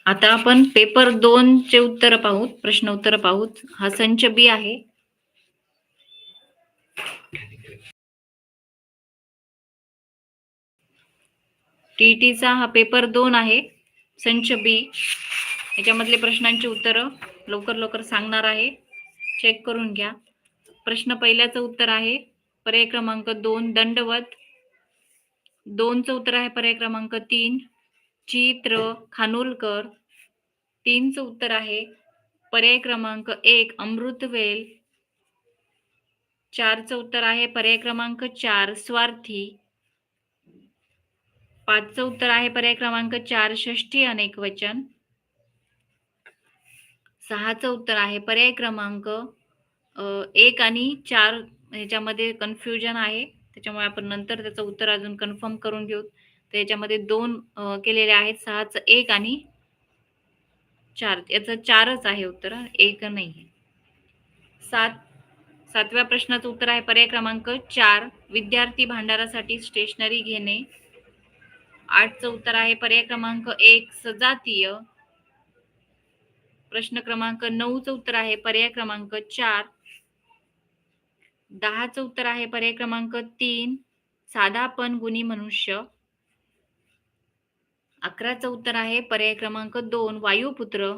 आता आपण पेपर 2 चे उत्तर पाहूत, प्रश्न उत्तर पाहूत. हा संच बी आहे. टीईटीचा हा पेपर 2 आहे, संच बी. याच्यामधले प्रश्नांची उत्तरं लवकर सांगणार आहे. चेक करून घ्या. प्रश्न पहिल्याचं उत्तर आहे पर्याय क्रमांक 2 दंडवत. 2चं उत्तर आहे पर्याय क्रमांक 3 चित्र खानोलकर. 3चं उत्तर आहे पर्याय क्रमांक 1 अमृतवेल. 4चं उत्तर आहे पर्याय क्रमांक 4 स्वार्थी. 5चं उत्तर आहे पर्याय क्रमांक 4 षष्ठी अनेकवचन. 6चं उत्तर आहे पर्याय क्रमांक 1 आणि 4 ह्याच्यामध्ये कन्फ्युजन आहे. त्याच्यामुळे आपण नंतर त्याचं उत्तर अजून कन्फर्म करून घेऊ. तर याच्यामध्ये 2 केलेले आहेत. 6चं 1 आणि 4 याचं 4च आहे उत्तर, 1 नाहीये. 7व्या प्रश्नाचं उत्तर आहे पर्याय क्रमांक 4 विद्यार्थी भांडारासाठी स्टेशनरी घेणे. 8चं उत्तर आहे पर्याय क्रमांक 1 सजातीय. प्रश्न क्रमांक 9चं उत्तर आहे पर्याय क्रमांक 4. 10चं उत्तर आहे पर्याय क्रमांक 3 साधापण गुणी मनुष्य. 11चं उत्तर आहे पर्याय क्रमांक 2 वायुपुत्र.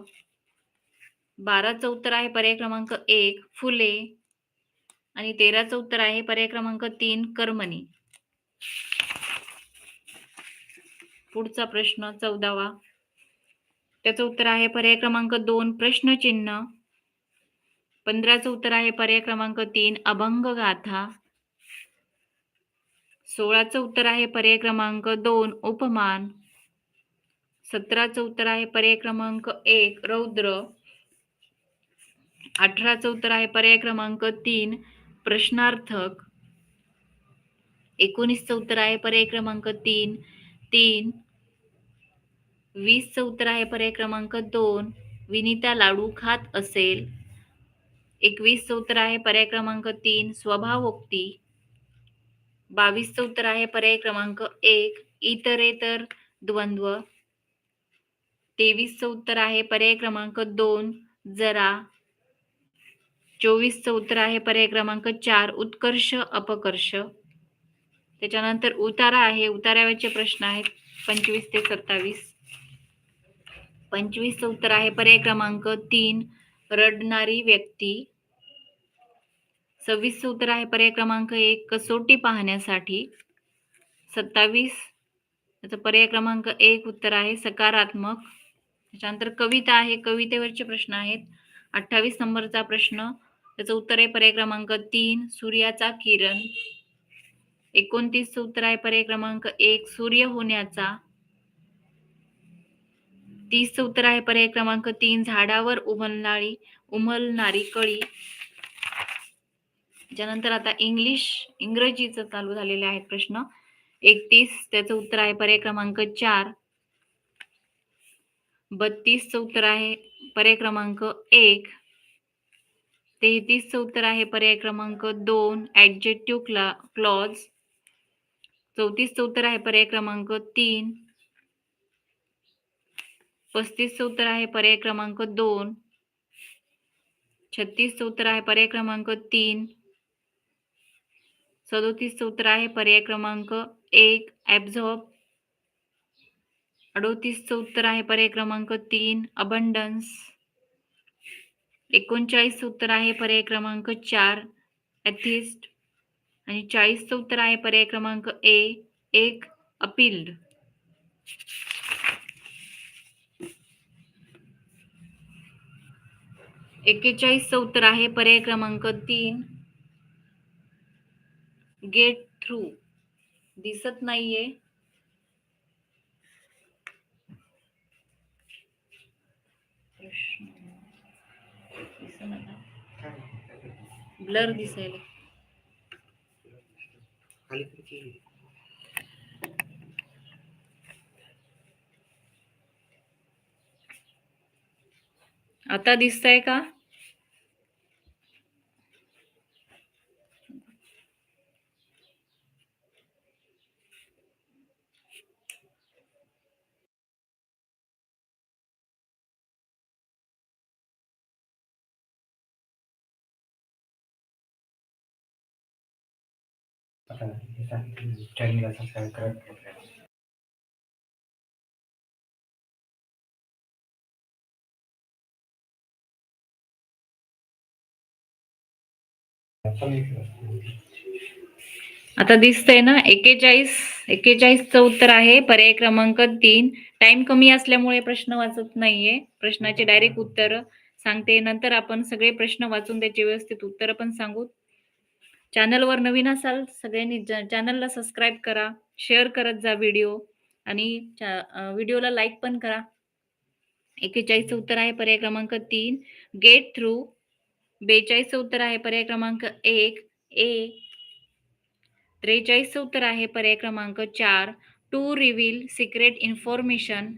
12चं उत्तर आहे पर्याय क्रमांक 1 फुले आणि 13चं उत्तर आहे पर्याय क्रमांक 3 कर्मणी. पुढचा प्रश्न 14वा. त्याचं उत्तर आहे पर्याय क्रमांक 2 प्रश्नचिन्ह. 15चं उत्तर आहे पर्याय क्रमांक 3 अभंग गाथा. 16चं उत्तर आहे पर्याय क्रमांक 2 उपमान. 17चं उत्तर आहे पर्याय क्रमांक 1 रौद्र. 18चं उत्तर आहे पर्याय क्रमांक 3 प्रश्नार्थक. 19चं उत्तर आहे पर्याय क्रमांक 3 3. 20चं उत्तर आहे पर्याय क्रमांक 2 विनिता लाडू खात असेल. 21चं उत्तर आहे पर्याय क्रमांक 3 स्वभावोक्ती. 22चं उत्तर आहे पर्याय क्रमांक 1 इतरेतर द्वंद्व. 23चं उत्तर आहे पर्याय क्रमांक 2 जरा. 24चं उत्तर आहे पर्याय क्रमांक 4 उत्कर्ष अपकर्ष. त्याच्यानंतर उतारा आहे, उतार्यावरचे प्रश्न आहेत 25 ते 27. 25चं उत्तर आहे पर्याय क्रमांक 3 रडणारी व्यक्ती. 26चं उत्तर आहे पर्याय क्रमांक 1 कसोटी पाहण्यासाठी. 27 त्याचा पर्याय क्रमांक 1 उत्तर आहे सकारात्मक. त्याच्यानंतर कविता आहे, कवितेवरचे प्रश्न आहेत. 28 नंबरचा प्रश्न त्याचं उत्तर आहे पर्याय क्रमांक 3 सूर्याचा किरण. 29चं उत्तर आहे पर्याय क्रमांक 1 सूर्य होण्याचा. 30चं उत्तर आहे पर्याय क्रमांक 3 झाडावर उमलणारी कळी. त्यानंतर आता इंग्रजीचं चालू झालेले आहेत प्रश्न. 31 त्याचं उत्तर आहे पर्याय क्रमांक 4. 32चं उत्तर आहे पर्याय क्रमांक 1. 33चं उत्तर आहे पर्याय क्रमांक 2 ॲडजेक्टिव्ह क्लॉज. 34चं उत्तर आहे पर्याय क्रमांक 3. 35चं उत्तर आहे पर्याय क्रमांक 2. 36चं उत्तर आहे पर्याय क्रमांक 3. 37चं उत्तर आहे पर्याय क्रमांक 1 ॲब्झॉर्ब. 38चं उत्तर आहे पर्याय क्रमांक 3 अबंडन्स. 39चं उत्तर आहे पर्याय क्रमांक 4 एथिस्ट आणि 40चं उत्तर आहे पर्याय क्रमांक 1 अपील्ड. चं उत्तर आहे पर्याय क्रमांक 3 गेट थ्रू. दिसत नाहीये. ब्लर दिसायला. आता दिसतंय का? चॅनलला सबस्क्राईब करा. आता दिसतंय ना 41चं उत्तर आहे पर्याय क्रमांक 3. टाइम कमी असल्यामुळे प्रश्न वाचत नाहीये. प्रश्नाचे डायरेक्ट उत्तर सांगते, नंतर आपण सगळे प्रश्न वाचून त्याचे व्यवस्थित उत्तर पण सांगू. चॅनलवर नवीन असाल सगळ्यांनी चॅनलला सबस्क्राईब करा, शेअर करत जा व्हिडिओ आणि व्हिडिओला लाईक पण करा. 41चं उत्तर आहे पर्याय क्रमांक 3 गेट थ्रू. 42चं उत्तर आहे पर्याय क्रमांक 1 ए. 43चं उत्तर आहे पर्याय क्रमांक 4 टू रिव्हील सिक्रेट इन्फॉर्मेशन.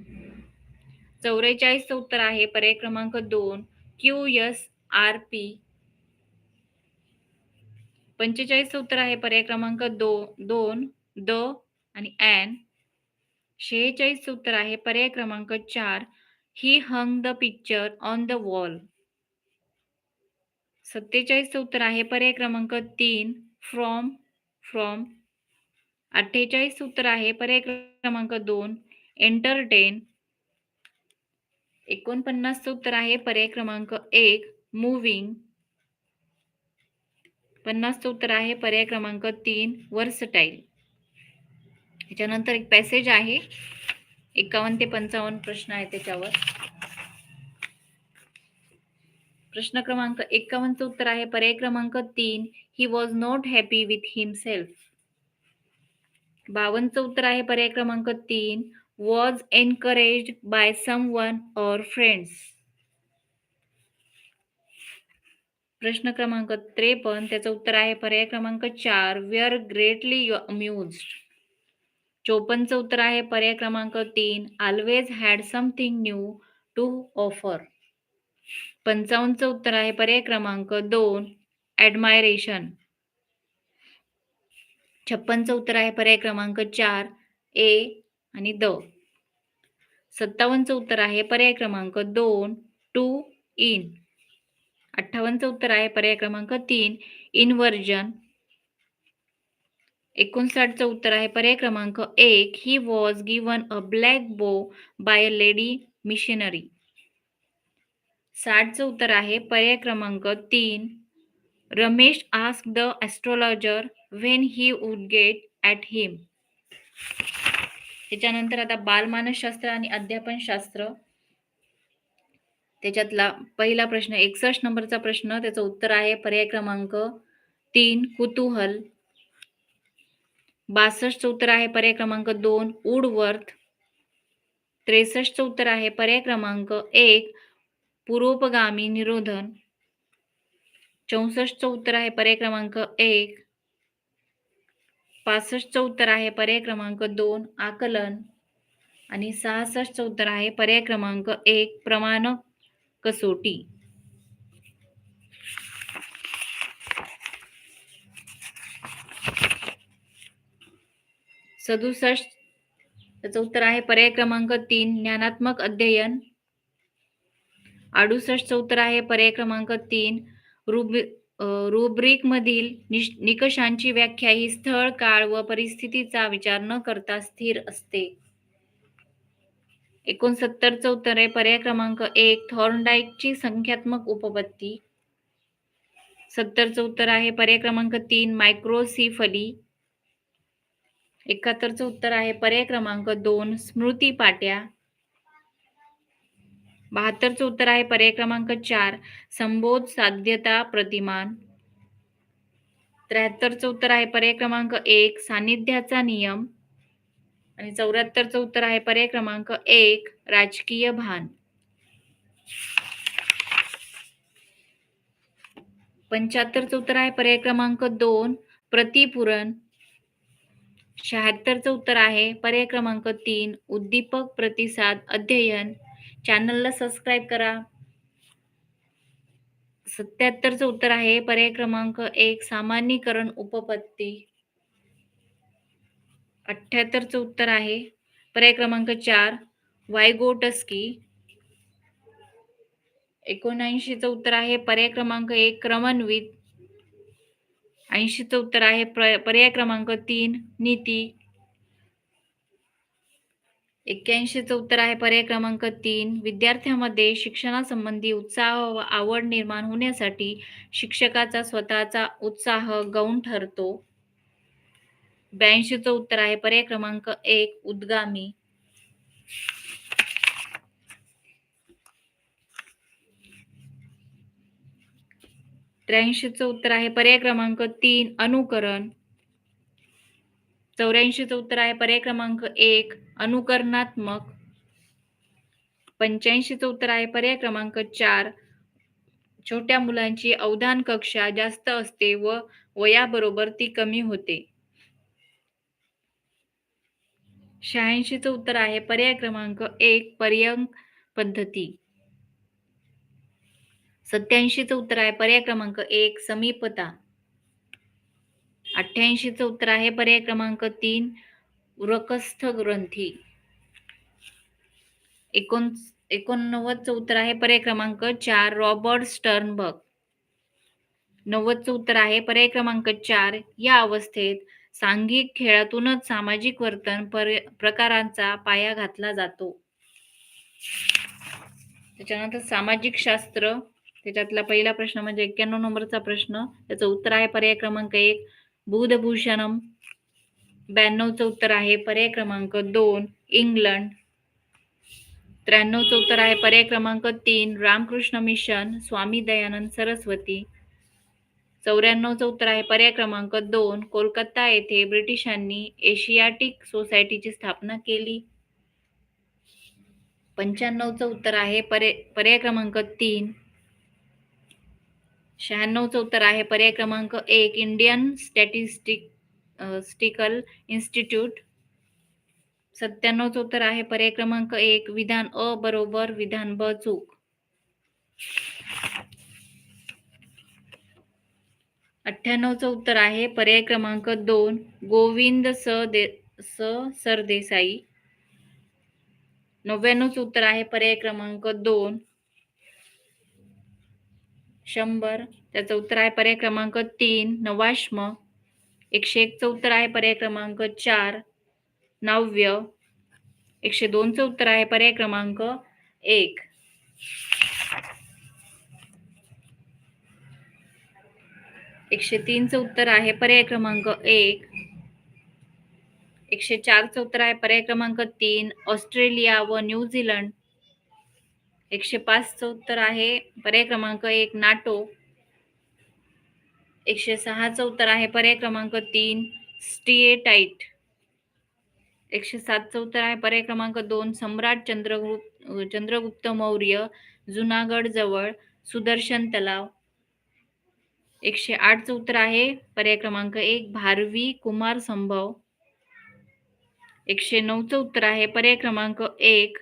44चं उत्तर आहे पर्याय क्रमांक 2 QSRP. 45चं उत्तर आहे पर्याय क्रमांक 2 द आणि ॲन. 46चं उत्तर आहे पर्याय क्रमांक 4 he hung the picture on the wall. 47चं उत्तर आहे पर्याय क्रमांक 3 फ्रॉम. 48चं उत्तर आहे पर्याय क्रमांक 2 एंटरटेन. 49चं उत्तर आहे पर्याय क्रमांक 1 मूव्हिंग. 50चं उत्तर आहे पर्याय क्रमांक 3 वर्सटाईल. त्याच्यानंतर एक पॅसेज आहे, 51 ते 55 प्रश्न आहे त्याच्यावर. प्रश्न क्रमांक 51चं उत्तर आहे पर्याय क्रमांक 3 he was not happy with himself. 52चं उत्तर आहे पर्याय क्रमांक 3 was encouraged by someone or friends. प्रश्न क्रमांक 53 त्याचं उत्तर आहे पर्याय क्रमांक 4 वेअर ग्रेटली अम्युज्ड. 54चं उत्तर आहे पर्याय क्रमांक 3 always had something new to offer. 55चं उत्तर आहे पर्याय क्रमांक 2 ॲडमायरेशन. 56चं उत्तर आहे पर्याय क्रमांक 4 ए आणि द. 57चं उत्तर आहे पर्याय क्रमांक 2 टू इन. 58चं उत्तर आहे पर्याय क्रमांक 3 इन्व्हर्जन. 59चं उत्तर आहे पर्याय क्रमांक 1 he was given a black bow by a lady missionary. 60चं उत्तर आहे पर्याय क्रमांक 3 Ramesh ask the astrologer when he would get at him. त्याच्यानंतर आता बालमानसशास्त्र आणि अध्यापनशास्त्र. त्याच्यातला पहिला प्रश्न 61 नंबरचा प्रश्न, त्याचं उत्तर आहे पर्याय क्रमांक 3 कुतूहल. 62चं उत्तर आहे पर्याय क्रमांक 2 वुडवर्थ. 63चं उत्तर आहे पर्याय क्रमांक 1 पूर्वोपगामी निरोधन. 64चं उत्तर आहे पर्याय क्रमांक 1 65चं उत्तर आहे पर्याय क्रमांक 2 आकलन आणि 66चं उत्तर आहे पर्याय क्रमांक 1 प्रमाणक कसोटी. सदुसष्ट त्याचं उत्तर आहे पर्याय क्रमांक 3 ज्ञानात्मक अध्ययन. 68चं उत्तर आहे पर्याय क्रमांक 3 रुब्रिक मधील निकषांची व्याख्या ही स्थळ, काळ व परिस्थितीचा विचार न करता स्थिर असते. 69चं उत्तर आहे पर्याय क्रमांक 1 थॉर्नडाईकची संख्यात्मक उपपत्ती. 70चं उत्तर आहे पर्याय क्रमांक 3 मायक्रोसिफली. 71चं उत्तर आहे पर्याय क्रमांक 2 स्मृतिपाट्या. 72चं उत्तर आहे पर्याय क्रमांक 4 संबोध साध्यता प्रतिमान. 73चं उत्तर आहे पर्याय क्रमांक 1 सान्निध्याचा नियम आणि 74चं उत्तर आहे पर्याय क्रमांक 1 राजकीय भान. 75चं उत्तर आहे पर्याय क्रमांक 2 प्रतिपुरण. 76चं उत्तर आहे पर्याय क्रमांक 3 उद्दीपक प्रतिसाद अध्ययन. चॅनलला सबस्क्राईब करा. 77चं उत्तर आहे पर्याय क्रमांक 1 सामान्यीकरण उपपत्ती. 78चं उत्तर आहे पर्याय क्रमांक 4 वायगोटस्की. 79चं उत्तर आहे पर्याय क्रमांक 1 क्रमन्वित. 80चं उत्तर आहे पर्याय क्रमांक 3 नीती. 81चं उत्तर आहे पर्याय क्रमांक 3 विद्यार्थ्यांमध्ये शिक्षणासंबंधी उत्साह व आवड निर्माण होण्यासाठी शिक्षकाचा स्वतःचा उत्साह गौण ठरतो. 82चं उत्तर आहे पर्याय क्रमांक 1 उद्गामी. 83चं उत्तर आहे पर्याय क्रमांक 3 अनुकरण. 84चं उत्तर आहे पर्याय क्रमांक 1 अनुकरणात्मक. 85चं उत्तर आहे पर्याय क्रमांक 4 छोट्या मुलांची अवधान कक्षा जास्त असते व वयाबरोबर ती कमी होते. 86चं उत्तर आहे पर्याय क्रमांक 1 पर्यंक पद्धती. 87चं उत्तर आहे पर्याय क्रमांक 1 समीपता. 88चं उत्तर आहे पर्याय क्रमांक 3 उरकस्थ ग्रंथी. 89चं उत्तर आहे पर्याय क्रमांक 4 रॉबर्ट स्टर्नबर्ग. 90चं उत्तर आहे पर्याय क्रमांक 4 या अवस्थेत सांघिक खेळातूनच सामाजिक वर्तन प्रकारांचा पाया घातला जातो. त्याच्यानंतर सामाजिक शास्त्र त्याच्यातला पहिला प्रश्न म्हणजे 91 नंबरचा प्रश्न. त्याचं उत्तर आहे पर्याय क्रमांक 1 बुधभूषणम. 92चं उत्तर आहे पर्याय क्रमांक 2 इंग्लंड. 93चं उत्तर आहे पर्याय क्रमांक 3 रामकृष्ण मिशन स्वामी दयानंद सरस्वती. 94चं उत्तर आहे पर्याय क्रमांक 2 कोलकाता येथे ब्रिटिशांनी एशियाटिक सोसायटीची स्थापना केली. 95चं उत्तर आहे पर्याय क्रमांक 3. 96चं उत्तर आहे पर्याय क्रमांक 1 इंडियन स्टॅटिस्टिकल इन्स्टिट्यूट. 97चं उत्तर आहे पर्याय क्रमांक 1 विधान अ बरोबर विधान ब चूक. 98चं उत्तर आहे पर्याय क्रमांक 2 गोविंद सरदेसाई. 99चं उत्तर आहे पर्याय क्रमांक 2 100. त्याचं उत्तर आहे पर्याय क्रमांक 3 नवाश्म. 101चं उत्तर आहे पर्याय क्रमांक 4 नव्य. 102चं उत्तर आहे पर्याय क्रमांक 1. 103चं उत्तर आहे पर्याय क्रमांक 1. 104चं उत्तर आहे पर्याय क्रमांक 3 ऑस्ट्रेलिया व न्यूझीलंड. 105चं उत्तर आहे पर्याय क्रमांक 1 नाटो. 106चं उत्तर आहे पर्याय क्रमांक 3 स्टिएटाईट. 107चं उत्तर आहे पर्याय क्रमांक 2 सम्राट चंद्रगुप्त मौर्य जुनागड जवळ सुदर्शन तलाव. 108चं उत्तर आहे पर्याय क्रमांक 1 भारवी कुमार संभव. 109चं उत्तर आहे पर्याय क्रमांक 1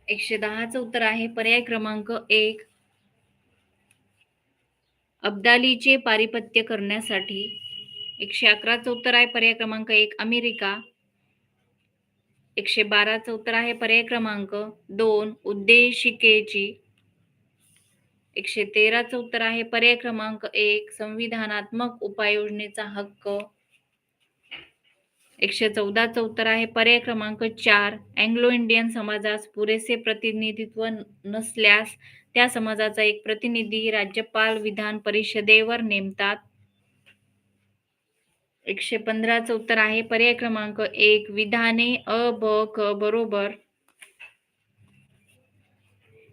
110चं उत्तर आहे पर्याय क्रमांक 1 अब्दालीचे पारिपत्य करण्यासाठी. 111चं उत्तर आहे पर्याय क्रमांक 1 अमेरिका. 112चं उत्तर आहे पर्याय क्रमांक 2 उद्देशिकेची. 113चं उत्तर आहे पर्याय क्रमांक 1 संविधानात्मक उपाययोजनेचा हक्क. 114चं उत्तर आहे पर्याय क्रमांक 4 अँग्लो इंडियन समाजास पुरेसे प्रतिनिधित्व नसल्यास त्या समाजाचा एक प्रतिनिधी राज्यपाल विधान परिषदेवर नेमतात. 115चं उत्तर आहे पर्याय क्रमांक 1 विधाने अ ब क बरोबर.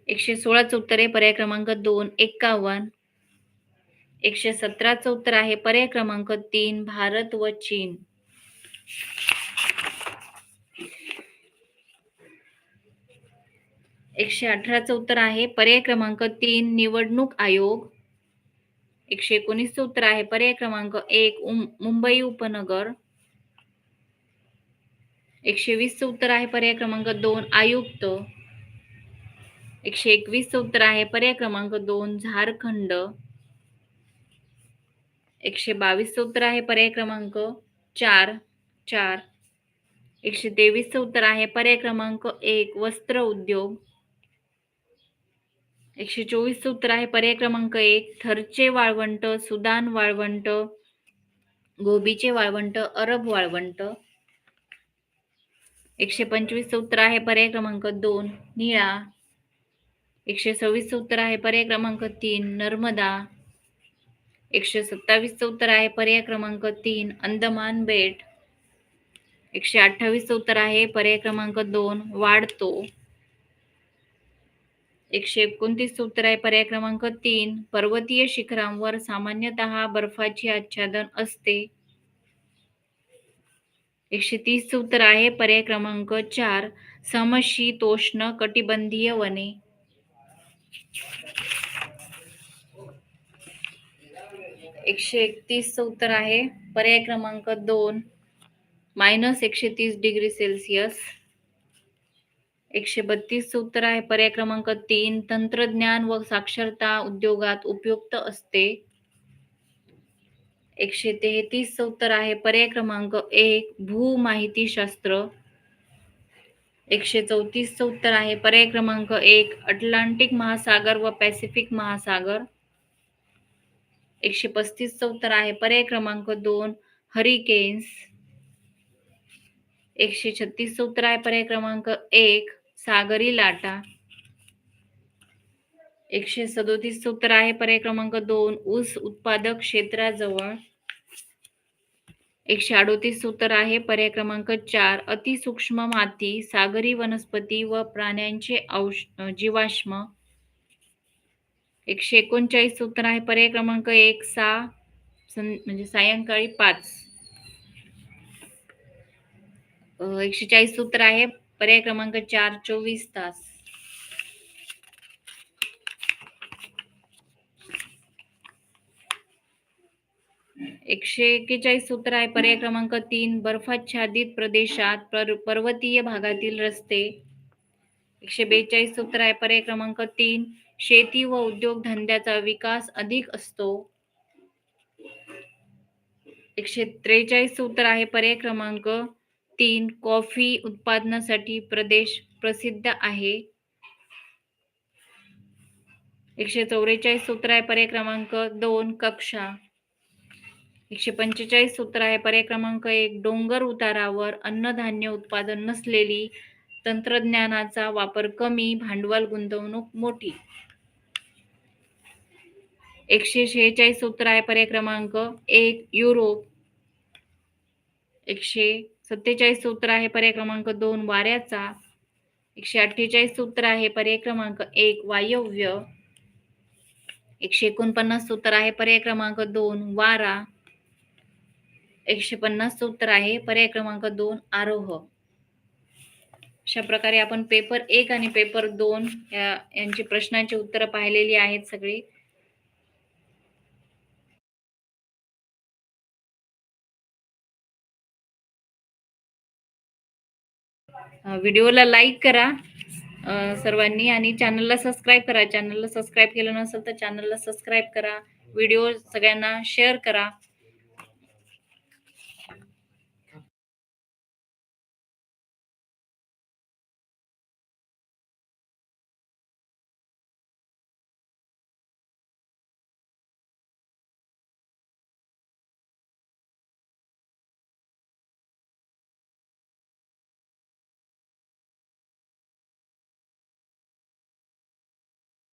116चं उत्तर आहे पर्याय क्रमांक 2 51. 117चं उत्तर आहे पर्याय क्रमांक 3 भारत व चीन. 118चं उत्तर आहे पर्याय क्रमांक 3 निवडणूक आयोग. 119चं उत्तर आहे पर्याय क्रमांक 1 मुंबई उपनगर. 120चं उत्तर आहे पर्याय क्रमांक 2 आयुक्त. 121चं उत्तर आहे पर्याय क्रमांक 2 झारखंड. 122चं उत्तर आहे पर्याय क्रमांक 4 4. 123चं उत्तर आहे पर्याय क्रमांक 1 वस्त्र उद्योग. 124 उत्तर आहे. पर्याय क्रमांक 1 थरचे वाळवंट, सुदान वाळवंट, गोबीचे वाळवंट, अरब वाळवंट. 125 उत्तर आहे. पर्याय क्रमांक 2 निळा. 126 उत्तर आहे. पर्याय क्रमांक 3 नर्मदा. 127 उत्तर आहे. पर्याय क्रमांक 3 अंदमान बेट. 128 उत्तर आहे. पर्याय क्रमांक 2 वाढतो. 129 उत्तर आहे. पर्याय क्रमांक 3 पर्वतीय शिखरांवर सामान्यतः बर्फाची आच्छादन असते. 130 उत्तर आहे. पर्याय क्रमांक 4 समशीतोष्ण कटिबंधीय वने. 131 उत्तर आहे. पर्याय क्रमांक 2 -130 डिग्री सेल्सिअस. 132 उत्तर आहे. पर्याय क्रमांक 3 तंत्रज्ञान व साक्षरता उद्योगात उपयुक्त असते. 133 उत्तर आहे. पर्याय क्रमांक 1 भूमाहितीशास्त्र. 134 उत्तर आहे. पर्याय क्रमांक 1 अटलांटिक महासागर व पॅसिफिक महासागर. 135 उत्तर आहे. पर्याय क्रमांक 2 हरिकेन्स. 136 उत्तर आहे. पर्याय क्रमांक 1 सागरी लाटा. 137 उत्तर आहे. पर्याय क्रमांक 2 ऊस उत्पादक क्षेत्राजवळ. 138 उत्तर आहे. पर्याय क्रमांक 4 अतिसूक्ष्म माती, सागरी वनस्पती व प्राण्यांचे जीवाश्म. 139 उत्तर आहे. पर्याय क्रमांक 1 म्हणजे सायंकाळी 5. 140 उत्तर आहे. पर्याय क्रमांक 4 24 तास. 141 उत्तर आहे. पर्याय क्रमांक 3 बर्फाच्छादित प्रदेशात पर्वतीय भागातील रस्ते. 142 उत्तर आहे. पर्याय क्रमांक 3 शेती व उद्योगधंद्याचा विकास अधिक असतो. 143 उत्तर आहे. पर्याय क्रमांक 3 कॉफी उत्पादनासाठी प्रदेश प्रसिद्ध आहे. 144 उत्तर आहे. पर्याय क्रमांक 2 कक्षा. 145 उत्तर आहे. पर्याय क्रमांक 1 डोंगर उतारावर अन्नधान्य उत्पादन नसलेली, तंत्रज्ञानाचा वापर कमी, भांडवल गुंतवणूक मोठी. 146 उत्तर आहे. पर्याय क्रमांक 1 युरोप. 147 उत्तर आहे. पर्याय क्रमांक 2 वाऱ्याचा. 148 उत्तर आहे. पर्याय क्रमांक 1 वायव्य. 149 उत्तर आहे. पर्याय क्रमांक 2 वारा. 150 उत्तर आहे. पर्याय क्रमांक 2 आरोह. अशा प्रकारे आपण पेपर 1 आणि पेपर 2 यांची प्रश्नांची उत्तरं पाहिलेली आहेत सगळी. व्हिडिओला लाईक करा सर्वांनी आणि चॅनलला सबस्क्राईब करा. चॅनलला सबस्क्राईब केलं नसेल तर चॅनलला सबस्क्राईब करा. व्हिडिओ सगळ्यांना शेअर करा.